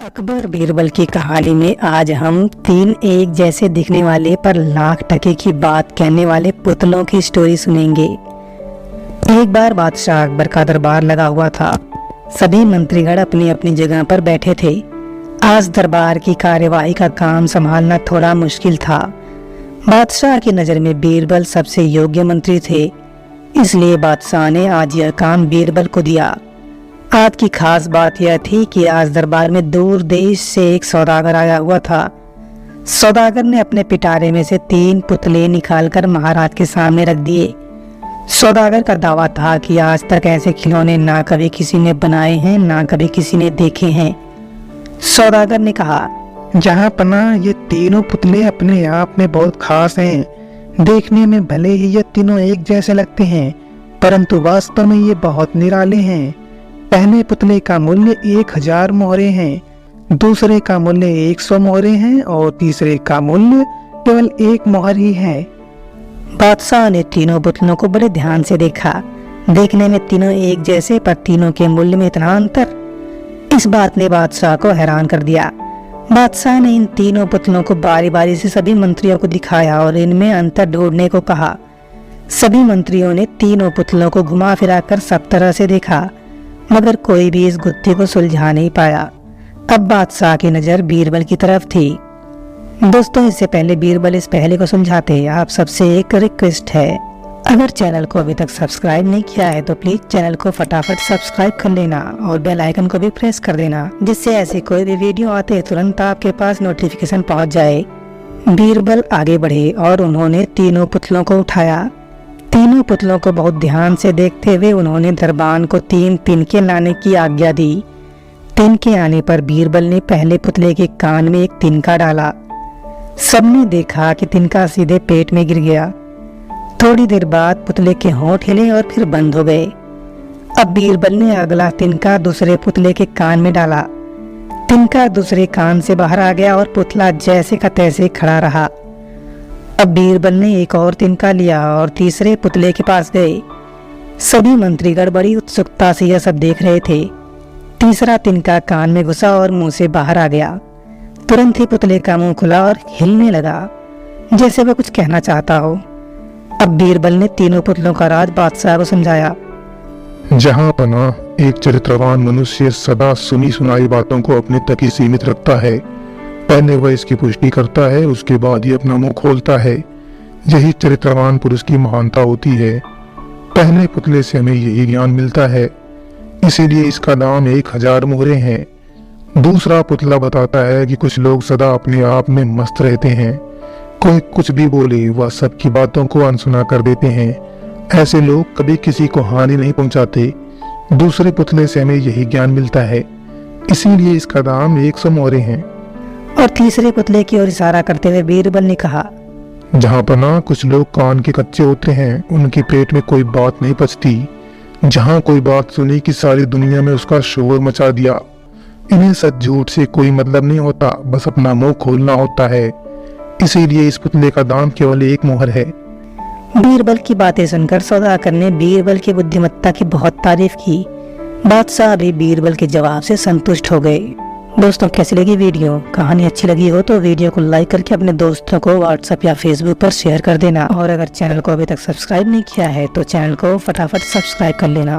अकबर बीरबल की कहानी में आज हम तीन एक जैसे दिखने वाले पर लाख टके की बात कहने वाले पुतलों की स्टोरी सुनेंगे। एक बार बादशाह अकबर का दरबार लगा हुआ था। सभी मंत्रीगण अपनी अपनी जगह पर बैठे थे। आज दरबार की कार्यवाही का काम संभालना थोड़ा मुश्किल था। बादशाह की नज़र में बीरबल सबसे योग्य मंत्री थे, इसलिए बादशाह ने आज यह काम बीरबल को दिया। आज की खास बात यह थी कि आज दरबार में दूर देश से एक सौदागर आया हुआ था। सौदागर ने अपने पिटारे में से 3 पुतले निकालकर महाराज के सामने रख दिए। सौदागर का दावा था कि आज तक ऐसे खिलौने ना कभी किसी ने बनाए हैं, ना कभी किसी ने देखे हैं। सौदागर ने कहा, जहाँ पना ये तीनों पुतले अपने आप में बहुत खास हैं। देखने में भले ही ये तीनों एक जैसे लगते हैं, परंतु वास्तव में ये बहुत निराले हैं। पहले पुतले का मूल्य 1000 मोहरे हैं, दूसरे का मूल्य 100 मोहरे हैं और तीसरे का मूल्य केवल 1 मोहर ही है। बादशाह ने तीनों पुतलों को बड़े ध्यान से देखा। देखने में तीनों एक जैसे, पर तीनों के मूल्य में इतना अंतर। इस बात ने बादशाह को हैरान कर दिया। बादशाह ने इन तीनों पुतलों को बारी बारी से सभी मंत्रियों को दिखाया और इनमें अंतर ढूंढने को कहा। सभी मंत्रियों ने तीनों पुतलों को घुमा फिरा कर सब तरह से देखा, मगर कोई भी इस गुत्थी को सुलझा नहीं पाया। अब बादशाह की नज़र बीरबल की तरफ थी। दोस्तों, इससे पहले बीरबल इस पहेली को सुलझाते, आप सबसे एक रिक्वेस्ट है, अगर चैनल को अभी तक सब्सक्राइब नहीं किया है तो प्लीज चैनल को फटाफट सब्सक्राइब कर लेना और बेल आइकन को भी प्रेस कर देना, जिससे ऐसे कोई भी वीडियो आते तुरंत आपके पास नोटिफिकेशन पहुंच जाए। बीरबल आगे बढ़े और उन्होंने तीनों पुतलों को उठाया। तीनों पुतलों को बहुत ध्यान से देखते हुए उन्होंने दरबान को 3 तिनके लाने की आज्ञा दी। तिनके आने पर बीरबल ने पहले पुतले के कान में एक तिनका डाला। सबने देखा कि तिनका सीधे पेट में गिर गया। थोड़ी देर बाद पुतले के होंठ हिले और फिर बंद हो गए। अब बीरबल ने अगला तिनका दूसरे पुतले के कान में डाला। तिनका दूसरे कान से बाहर आ गया और पुतला जैसे का तैसे खड़ा रहा। अब बीरबल ने एक और तिनका लिया और तीसरे पुतले के पास गए। सभी मंत्रीगण बड़ी उत्सुकता से यह सब देख रहे थे। तीसरा तिनका कान में घुसा और मुंह से बाहर आ गया। तुरंत ही पुतले का मुंह खुला और हिलने लगा, जैसे वह कुछ कहना चाहता हो। अब बीरबल ने तीनों पुतलों का राज बादशाह को समझाया। जहाँ पना एक चरित्रवान मनुष्य सदा सुनी सुनाई बातों को अपने तक ही सीमित रखता है। पहले वह इसकी पुष्टि करता है, उसके बाद ही अपना मुंह खोलता है। यही चरित्रवान पुरुष की महानता होती है। पहले पुतले से हमें यही ज्ञान मिलता है, इसीलिए इसका दाम 1000 मोहरे हैं। दूसरा पुतला बताता है कि कुछ लोग सदा अपने आप में मस्त रहते हैं। कोई कुछ भी बोले वह सबकी बातों को अनसुना कर देते हैं। ऐसे लोग कभी किसी को हानि नहीं पहुंचाते। दूसरे पुतले से हमें यही ज्ञान मिलता है, इसीलिए इसका दाम 100 मोहरे हैं। और तीसरे पुतले की ओर इशारा करते हुए बीरबल ने कहा, जहाँ पना कुछ लोग कान के कच्चे होते हैं, उनके पेट में कोई बात नहीं पचती। जहाँ कोई बात सुनी कि सारी दुनिया में उसका शोर मचा दिया। इन्हें सच झूठ से कोई मतलब नहीं होता, बस अपना मुंह खोलना होता है। इसीलिए इस पुतले का दाम केवल 1 मोहर है। बीरबल की बातें सुनकर सौदागर ने बीरबल की बुद्धिमत्ता की बहुत तारीफ की। बादशाह भी बीरबल के जवाब से संतुष्ट हो गए। दोस्तों, कैसी लगी वीडियो? कहानी अच्छी लगी हो तो वीडियो को लाइक करके अपने दोस्तों को व्हाट्सएप या फेसबुक पर शेयर कर देना और अगर चैनल को अभी तक सब्सक्राइब नहीं किया है तो चैनल को फटाफट सब्सक्राइब कर लेना।